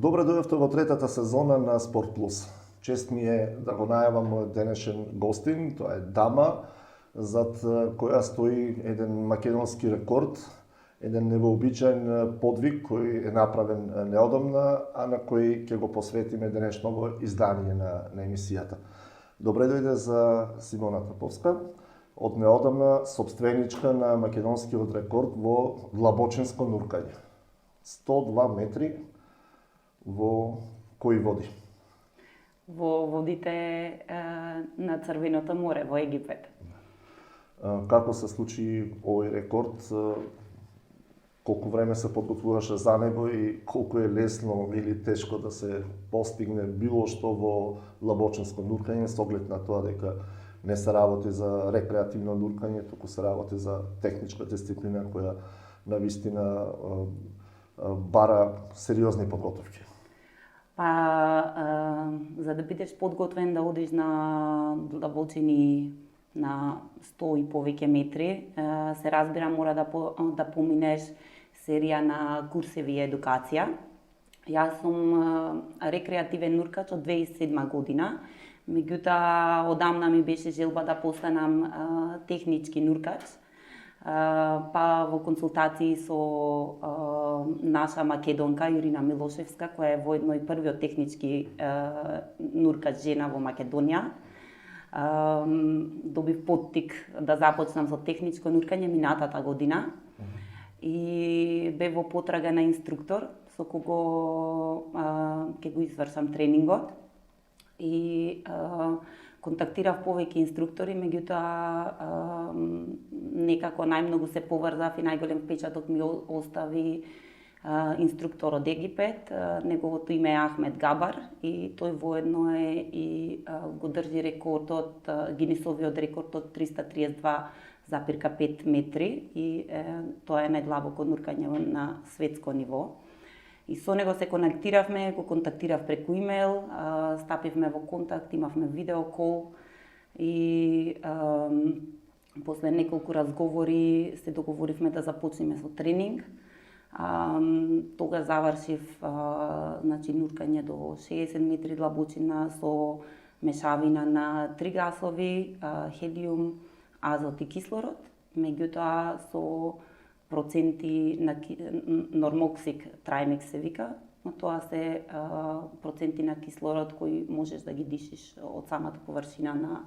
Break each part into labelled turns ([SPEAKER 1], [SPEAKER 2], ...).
[SPEAKER 1] Добре дојдовте во третата сезона на Спорт Плюс. Чест ми е да го најавам мојот денешен гостин, тоа е дама, зад која стои еден македонски рекорд, еден невообичаен подвиг кој е направен неодамна, а на кој ќе го посветиме денешново издание на емисијата. Добре дојде за Симона Таповска, од неодамна собственичка на македонскиот рекорд во длабочинско нуркање. 102 метри во кои води?
[SPEAKER 2] Во водите на Црвеното море, во Египет.
[SPEAKER 1] Како се случи овој рекорд? Колку време се подготвуваше за него и колку е лесно или тешко да се постигне било што во длабочинско нуркање, со оглед на тоа дека не се работи за рекреативно нуркање, туку се работи за техничка дисциплина која навистина бара сериозни подготовки.
[SPEAKER 2] За да бидеш подготвен да одиш на длабочини на 100 и повеќе метри, се разбира мора да поминеш серија на курсеви и едукација. Јас сум рекреативен нуркач од 2007 година, меѓутоа одамна ми беше желба да постанам технички нуркач. Па во консултации со наша македонка Ирина Милошевска, која е воедно и првиот технички нуркач жена во Македонија, добив поттик да започнам со техничко нуркање минатата година и бев во потрага на инструктор со кого ќе го извршам тренингот и контактирав повеќе инструктори, меѓутоа некако најмногу се поврзав и најголем впечаток ми остави инструктор од Египет, неговото име е Ахмед Габар и тој воедно е и го држи рекордот, Гинисовиот рекорд од 332,5 метри и тоа е најдлабоко нуркање на светско ниво. И со него се конектиравме, го контактирав преку имейл, стапивме во контакт, имавме видеокол и после неколку разговори се договоривме да започнеме со тренинг. Тога завршив нуркање до 60 метри длабочина со мешавина на 3 гасови, хелиум, азот и кислород, меѓутоа со проценти на нормоксик трајмекс се вика, но тоа се проценти на кислород кои можеш да ги дишиш од самата површина на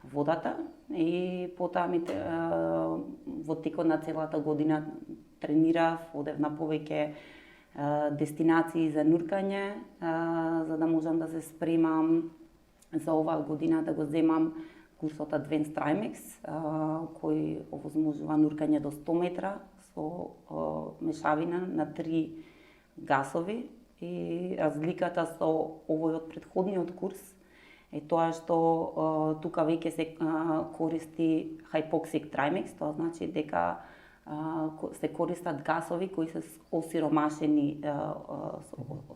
[SPEAKER 2] водата и потоа во текот на целата година тренирав, одев на повеќе дестинации за нуркање, за да можам да се спремам за оваа година да го земам курсот Advanced Trimex, кој овозможува нуркање до 100 метра со мешавина на 3 гасови и разликата со овој од претходниот курс е тоа што тука веќе се користи Hypoxic Trimex, тоа значи дека се користат гасови кои се осиромашени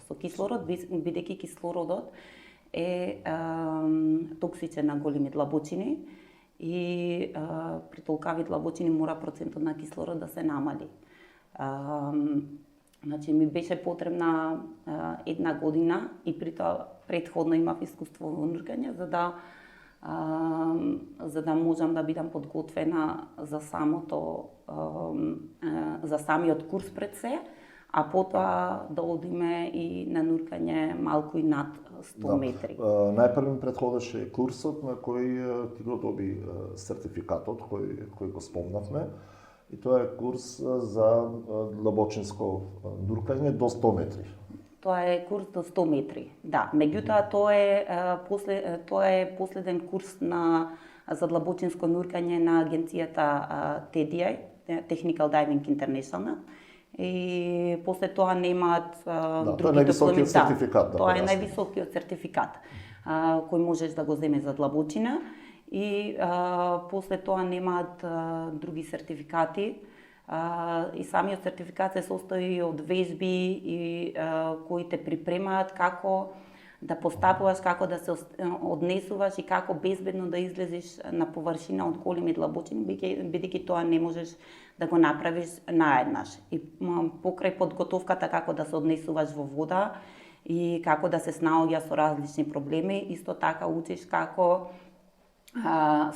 [SPEAKER 2] со кислород, бидејќи кислородот е токсичен на големи длабочини и при толкави длабочини мора процентот на кислород да се намали. Значи ми беше потребна една година и при тоа претходно имав искуство во нуркање за да можам да бидам подготвена за самиот курс пред се, а потоа да одиме и на нуркање малку и над 100 метри.
[SPEAKER 1] Најпрви ми претходеше курсот на кој ти го доби сертификатот кој го спомнавме и тоа е курс за длабочинско нуркање до 100 метри.
[SPEAKER 2] Тоа е курс до 100 метри, да. Меѓутоа тоа е последен курс за длабочинско нуркање на агенцијата TDI, Technical Diving International. И после тоа немаат други дипломи. Тоа е највисокиот сертификат кој можеш да го земеш за длабочина и после тоа немаат други сертификати. И самиот сертификат се состои од вежби и кои те припремаат како да постапуваш, како да се однесуваш и како безбедно да излезеш на површина од големи длабочини, бидејќи тоа не можеш да го направиш наеднаш. И покрај подготовката како да се однесуваш во вода и како да се снаоѓа со различни проблеми. Исто така учиш како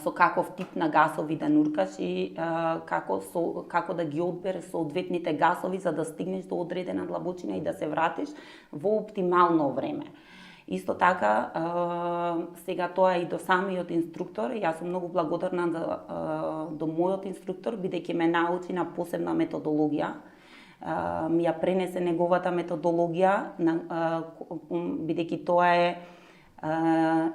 [SPEAKER 2] со каков тип на гасови да нуркаш и како да ги одбереш соодветните гасови за да стигнеш до одредена длабочина и да се вратиш во оптимално време. Исто така, сега тоа и до самиот инструктор, јас сум многу благодарна до мојот инструктор, бидејќи ме научи на посебна методологија, ми ја пренесе неговата методологија, бидејќи тоа е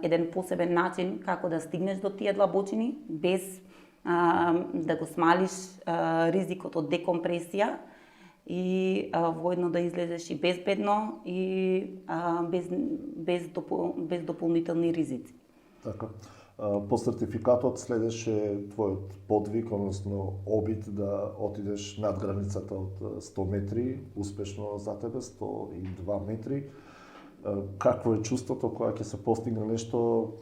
[SPEAKER 2] еден посебен начин како да стигнеш до тие длабочини, без да го смалиш ризикот од декомпресија, и воедно да излезеш и безбедно и без дополнителни ризици.
[SPEAKER 1] Така. По сертификатот следеше твојот подвиг, односно обид да отидеш над границата од 100 метри, успешно за тебе, 102 метри. Какво е чувството кога ќе се постигне нешто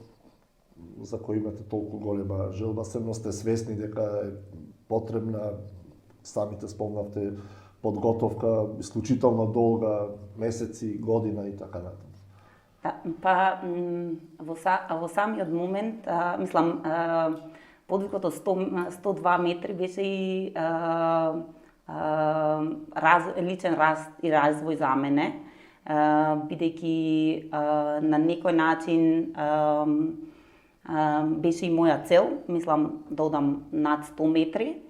[SPEAKER 1] за кој имате толку голема желба, сено сте свесни дека е потребна, самите спомнавте, подготовка исклучително долга, месеци, година и така натаму?
[SPEAKER 2] Па, во самиот момент, мислам, подвигот од 102 метри беше и личен раст и развој за мене, бидејќи на некој начин беше и моја цел, мислам да одам над 100 метри,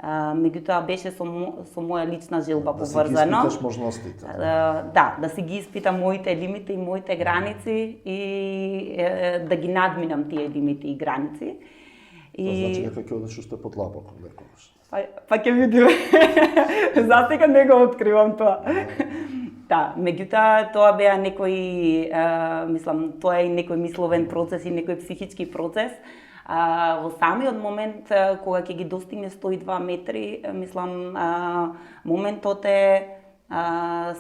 [SPEAKER 2] меѓутоа беше со моја лична желба поврзано.
[SPEAKER 1] Да си ги испиташ можностите.
[SPEAKER 2] Да си ги испитам моите лимити и моите граници и да ги надминам тие лимити и граници.
[SPEAKER 1] Тоа значи дека ќе одиш уште подлабоко некогаш.
[SPEAKER 2] Па ќе видиме. Засега не го откривам тоа. Да, меѓутоа тоа беа некои, мислам, тоа е и некој мисловен процес и некој психички процес. Во самиот момент кога ќе ги достигне 102 метри, мислам, моментот е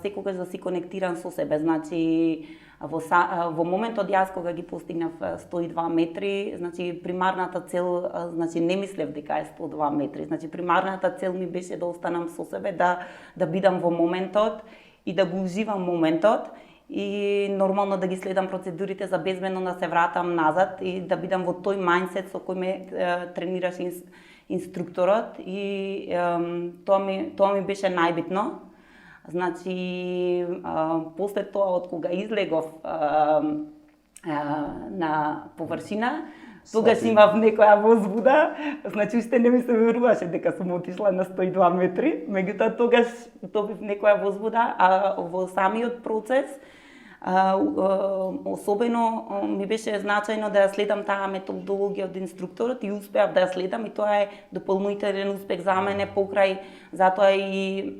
[SPEAKER 2] секогаш да си конектиран со себе. Значи, во моментот јас кога ги постигнав 102 метри, значи примарната цел, значи не мислев дека е 102 метри. Значи примарната цел ми беше да останам со себе, да бидам во моментот и да го уживам моментот и нормално да ги следам процедурите за безбедно да се вратам назад и да бидам во тој мајндсет со кој ме тренираше инструкторот и тоа ми беше најбитно. Значи, после тоа, од кога излегов на површина, тогаш имав некоја возбуда, значи уште не ми се веруваше дека сум отишла на 102 метри, меѓутоа тогаш добив некоја возбуда, а во самиот процес особено ми беше значајно да ја следам таа методологија од инструкторот и успеав да ја следам и тоа е дополнителен успех за мене покрај, затоа и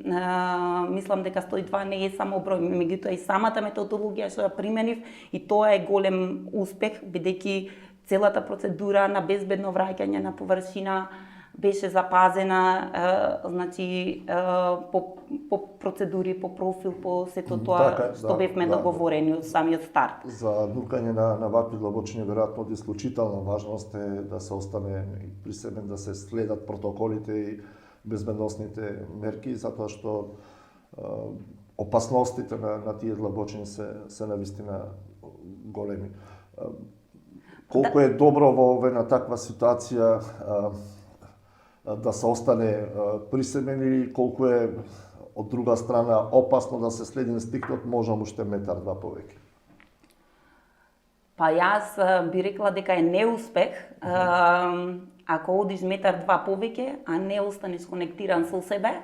[SPEAKER 2] мислам дека 102 не е само број, меѓутоа и самата методологија што ја применив и тоа е голем успех, бидејќи целата процедура на безбедно враќање на површина беше запазена, значи по процедури, по профил, по сето тоа што бевме договорени од самиот старт.
[SPEAKER 1] За нуркање на вакви длабочини веројатно од исклучителна важност е да се остане при себе, да се следат протоколите и безбедносните мерки, затоа што опасностите на тие длабочини се навистина големи. Колку е добро во овена таква ситуација да се остане присемен или колку е од друга страна опасно да се следи инстинктот, можам уште метар-два повеќе?
[SPEAKER 2] Па јас би рекла дека е неуспех ако одиш метар-два повеќе, а не останеш конектиран со себе,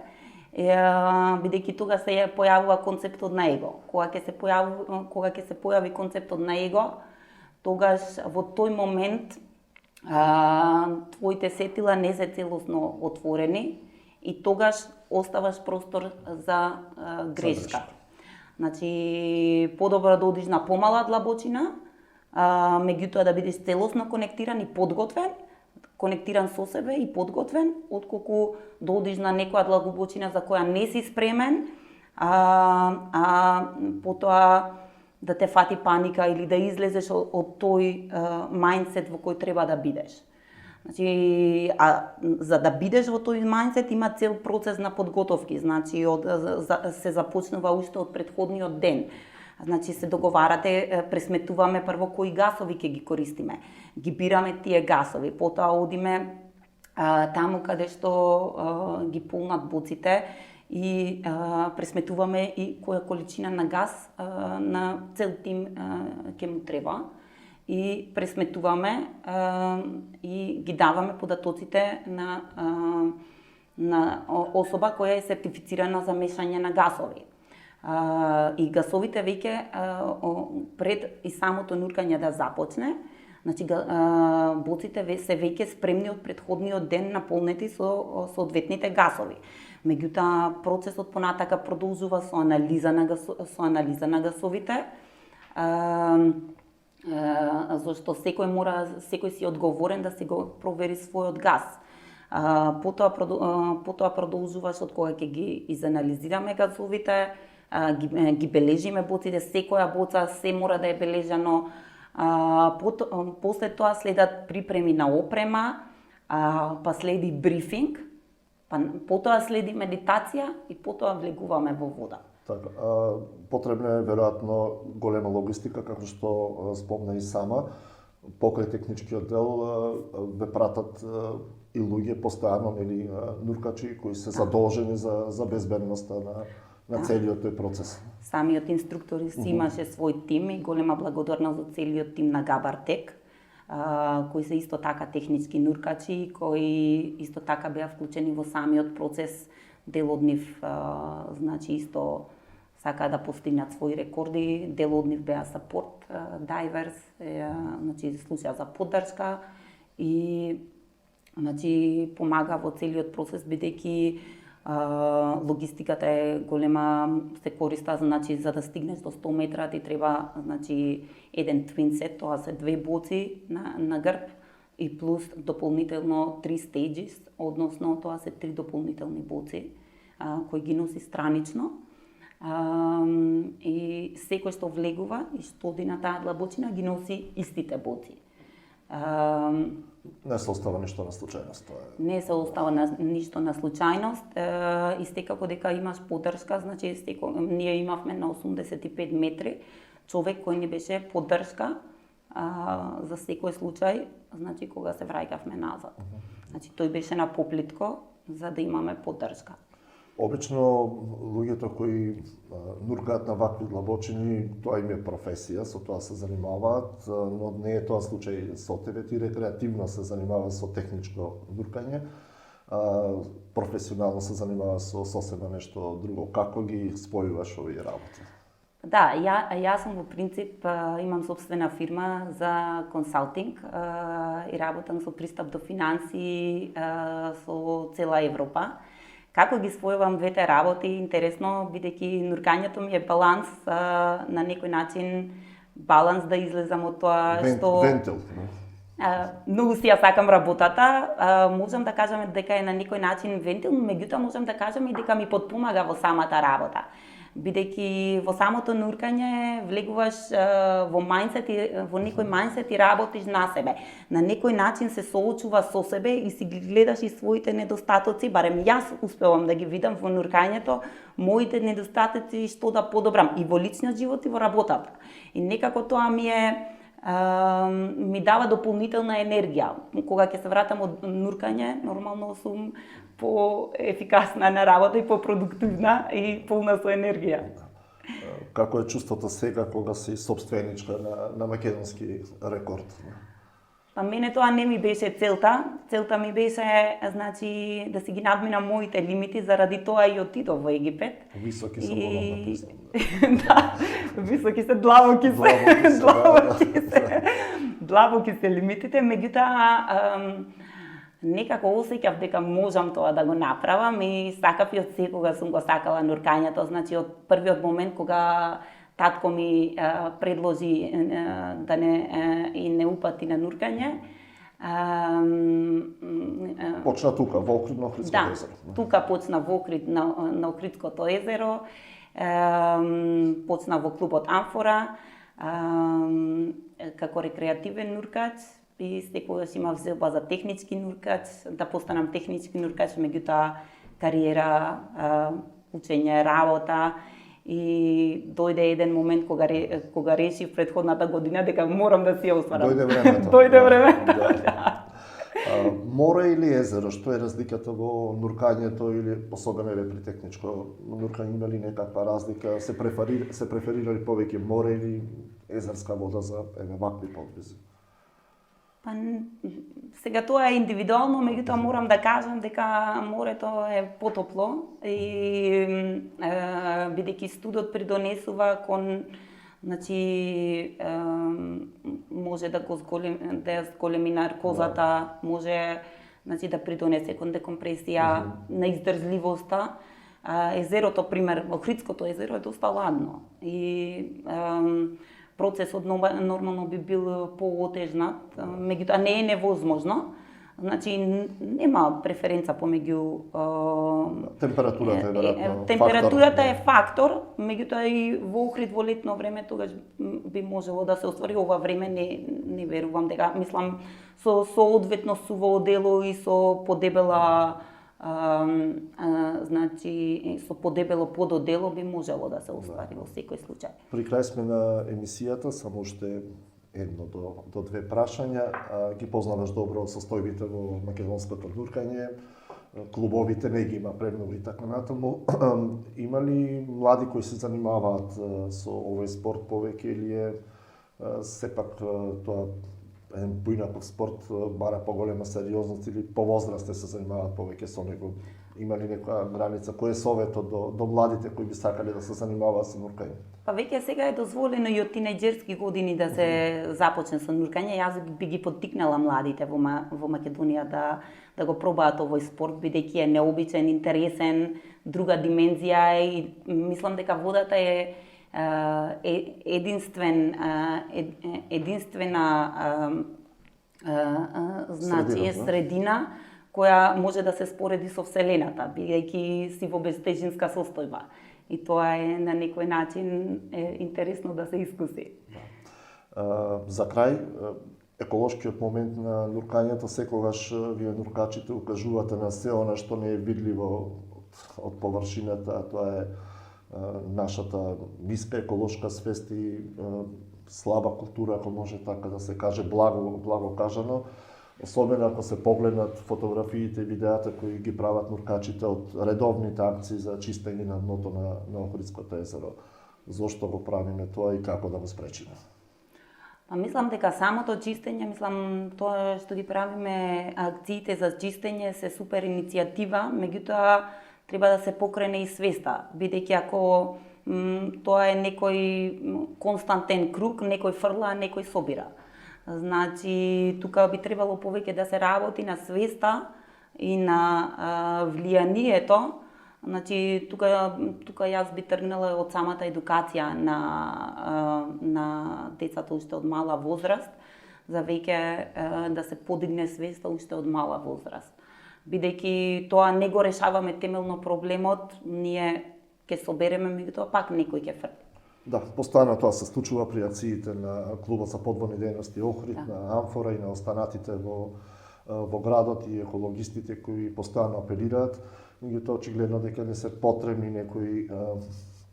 [SPEAKER 2] бидејќи тога се појавува концептот на его. Кога ќе се појави концептот на его, тогаш во тој момент твоите сетила не се целосно отворени и тогаш оставаш простор за грешка. Значи, подобро да одиш на помала длабочина, меѓутоа да бидеш целосно конектиран и подготвен, конектиран со себе и подготвен, отколку да одиш на некоја длабочина за која не си спремен, потоа да те фати паника или да излезеш од тој мајндсет во кој треба да бидеш. Значи, за да бидеш во тој мајндсет има цел процес на подготовки, значи се започнува уште од претходниот ден. Значи се договарате, пресметуваме прво кои гасови ќе ги користиме. Ги бираме тие гасови, потоа одиме таму каде што ги полнат боците и пресметуваме и која количина на газ на цел тим ќе му треба. И пресметуваме и ги даваме податоците на особа која е сертифицирана за мешање на гасови. И гасовите веќе пред и самото нуркање да започне, значи боците се веќе спремни од претходниот ден наполнети со соодветните гасови. Меѓутоа процесот понатака продолжува со анализа на гасовите. Зашто секој си одговорен да си го провери својот газ. Потоа продолжуваш од кога ќе ги изанализираме газовите, ги бележиме боците, секоја боца се мора да е бележано. После тоа следат припреми на опрема, па следи брифинг, потоа следи медитација и потоа влегуваме во вода.
[SPEAKER 1] Така, потребна е веројатно голема логистика, како што спомна и сама. Покрај техничкиот дел ве пратат и луѓе постојано, нели, нуркачи кои се задолжени за безбедноста на целиот тој процес.
[SPEAKER 2] Самиот инструктор си имаше свој тим и голема благодарност за целиот тим на Габартек, кои се исто така технички нуркачи, кои исто така беа вклучени во самиот процес. Дел од нив, значи, исто сакаа да постигнат своји рекорди, дел од нив беа сапорт дайверс, значи служеа за поддршка и значи помага во целиот процес бидејќи логистиката е голема, се користа, значи за да стигнеш до 100 метра ти треба, значи, еден twin set, тоа се 2 боци на грб и плюс дополнително 3 stages, односно тоа се 3 дополнителни боци кои ги носи странично. И секој што влегува и што оди на таа длабочина ги носи истите боци.
[SPEAKER 1] Не се остава ништо на случајност, тоа е.
[SPEAKER 2] Не се остава ништо на случајност. И секако дека имаш поддршка, значи ние имавме на 85 метри човек кој ни беше поддршка за секој случај, значи кога се враќавме назад. Значи тој беше на поплитко за да имаме поддршка.
[SPEAKER 1] Обично луѓето кои нуркаат на вакви длабочини, тоа им е професија, со тоа се занимаваат, но не е тоа случај со тебе, ти рекреативно се занимава со техничко нуркање, професионално се занимава со сосема нешто друго. Како ги спојуваш овие работи?
[SPEAKER 2] Да, јас сум во принцип, имам собствена фирма за консалтинг и работам со пристап до финанси со цела Европа. Како ги спојувам двете работи, интересно, бидејќи нуркањето ми е баланс, на некој начин баланс да излезам од тоа што...
[SPEAKER 1] Вентил.
[SPEAKER 2] Многу си ја сакам работата, можам да кажам дека е на некој начин вентил, меѓутоа можам да кажам и дека ми потпомага во самата работа. Бидејќи во самото нуркање влегуваш во некој мајндсет и работиш на себе. На некој начин се соочува со себе и си гледаш и своите недостатоци, барем јас успевам да ги видам во нуркањето, моите недостатоци што да подобрам и во личниот живот и во работата. И некако тоа ми дава дополнителна енергија. Кога ќе се вратам од нуркање, нормално сум по-ефикасна на работа и по-продуктивна и полна со енергија.
[SPEAKER 1] Како е чувството сега кога си собственичка на македонски рекорд?
[SPEAKER 2] Па мене тоа не ми беше целта. Целта ми беше, значи, да си ги надминам моите лимити, заради тоа и отидов во Египет.
[SPEAKER 1] Високи се морам да признам.
[SPEAKER 2] Да, високи се, длабоки се. Длабоки се лимитите, меѓутоа некако осеќав дека можам тоа да го направам и сакав и од секога сум го сакала нуркањето, значи од првиот момент кога татко ми предложи да не упати на нуркање.
[SPEAKER 1] Почна тука, во Охрид на Охридското езеро.
[SPEAKER 2] Да, тука почна во Охрид на Охридското езеро, почна во клубот Амфора, како рекреативен нуркач и секогаш имав желба за технички нуркач, да постанам технички нуркач, меѓутоа кариера, учење, работа И дојде еден момент кога решив предходната година дека морам да си ја остварам.
[SPEAKER 1] Дојде времето.
[SPEAKER 2] Дојде времето.
[SPEAKER 1] Да. Море или езеро, што е разликата во нуркањето или особено при техничко нуркање, има ли некаква разлика? Се преферирали повеќе море или езерска вода за вакви подвизи?
[SPEAKER 2] Па сега тоа е индивидуално, меѓутоа морам да кажам дека морето е потопло и бидејќи студот придонесува кон може да го зголеми наркозата, може да придонесе кон декомпресија, на издржливоста. Езерото, пример, Охридското езеро е доста ладно и процесот нормално би бил поотежнат, меѓутоа не е невозможно. Нема преференца помеѓу
[SPEAKER 1] температурата е веројатно.
[SPEAKER 2] Температурата е фактор, меѓутоа и во Охрид во летно време тогаш би можело да се оствари. Ова време не верувам дека, мислам, со одветно суво одело и со подебела со подебело пододело би можело да се оствари во секој случај.
[SPEAKER 1] При крај сме на емисијата, само уште едно до две прашања. Ги познаваш добро состојбите во македонското нуркање, клубовите не ги има премногу и така натаму. Има ли млади кои се занимаваат со овој спорт повеќе или е сепак тоа еден поинаков спорт, бара поголема сериозност или повозрасте се занимаваат повеќе со него? Има ли некоја граница? Кој е советот до младите кои би сакале да се занимаваат со нуркање?
[SPEAKER 2] Па веќе сега е дозволено и од тинејџерски години да се започне со нуркање. Јас би ги поттикнала младите во Македонија да го пробаат овој спорт, бидејќи е необичен, интересен, друга димензија и мислам дека водата е единствена средина која може да се спореди со Вселената, бидејќи си во безтежинска состојба. И тоа е на некој начин интересно да се искуси.
[SPEAKER 1] За крај, еколошкиот момент на нуркањето, секогаш вие нуркачите укажувате на се она што не е видливо од површината, тоа е нашата ниска еколошка свест и слаба култура, ако може така да се каже, благо кажано. Особено ако се погледнат фотографиите и видеата кои ги прават нуркачите од редовните акции за чистење на дното на Охридското езеро. Зошто го правиме тоа и како да го спречиме?
[SPEAKER 2] Па мислам дека самото чистење, тоа што ги правиме акциите за чистење се супер иницијатива, меѓутоа треба да се покрене и свеста, бидејќи ако тоа е некој константен круг, некој фрла, некој собира. Тука би требало повеќе да се работи на свеста и на влијанието. Тука јас би тргнала од самата едукација на децата уште од мала возраст, за веќе да се подигне свеста уште од мала возраст. Бидејќи тоа не го решаваме темелно проблемот, ние ќе собереме, меѓутоа пак некој ќе фрли.
[SPEAKER 1] Да, постојано тоа се случува при акциите на клубот за подводни дејности Охрид, на Амфора и на останатите во градот и екологистите кои постојано апелираат, меѓутоа очигледно дека не се потребни некои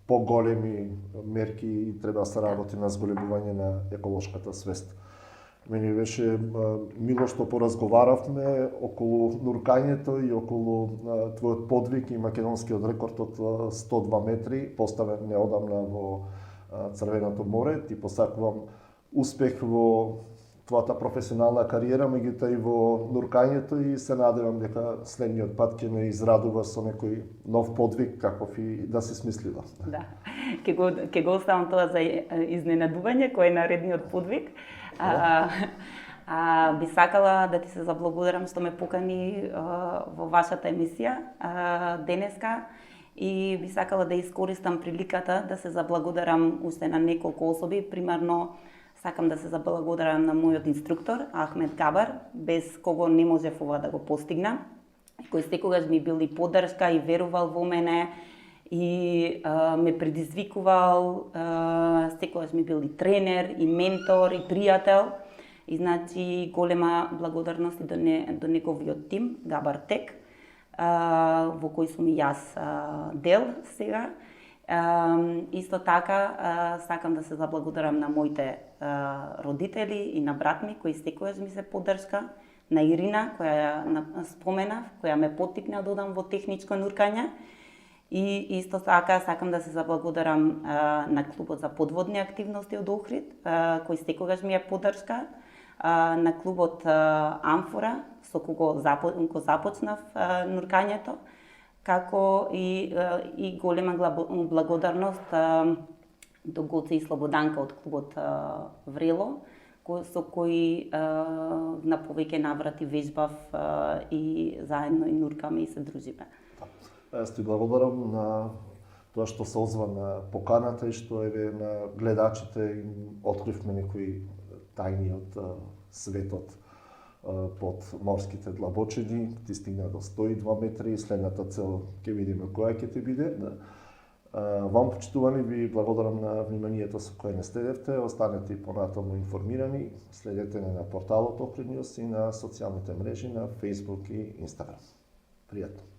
[SPEAKER 1] поголеми мерки и треба да се работи на зголемување на еколошката свест. Мене беше мило што поразговаравме околу нуркањето и околу твојот подвиг и македонскиот рекорд од 102 метри, поставен неодамна во Црвеното море. Ти посакувам успех во твојата професионална кариера, меѓутоа и во нуркањето и се надевам дека следниот пат ќе ме израдува со некој нов подвиг каков и да се смислила.
[SPEAKER 2] Да, ќе го оставам тоа за изненадување кој е наредниот подвиг. Би сакала да ти се заблагодарам што ме покани во вашата емисија денеска и би сакала да искористам приликата да се заблагодарам уште на неколку особи. Примерно, сакам да се заблагодарам на мојот инструктор Ахмед Габар, без кого не можев ова да го постигнам, кој секогаш ми бил и поддршка и верувал во мене и ме предизвикувал, секогаш ми бил и тренер, и ментор, и пријател. И голема благодарност до неговиот тим, Габар Тек, во кој сум и јас дел сега. Исто така, сакам да се заблагодарам на моите родители и на брат ми, кои секогаш ми се поддршка, на Ирина, која ја споменав, која ме поттикна да одам во техничко нуркање. И исто така сакам да се заблагодарам на клубот за подводни активности од Охрид, кој секогаш ми е поддршка, на клубот Амфора, со кого започнав нуркањето, како и голема благодарност до Гоце и Слободанка од клубот Врело, со кои на повеќе наврати вежбав и заедно и нуркаме и се дружиме.
[SPEAKER 1] Јас ти благодарам на тоа што се озва на поканата и што еве на гледачите им откривме некои тајни од светот под морските длабочини. Ти стигна до 102 метри и следната цел ќе видиме која ќе ти биде. Вам, почитувани, ви благодарам на вниманието со кое не следевте. Останете и понатаму информирани. Следете на порталот Охрид Нјуз и на социјалните мрежи на Facebook и Instagram. Пријатно!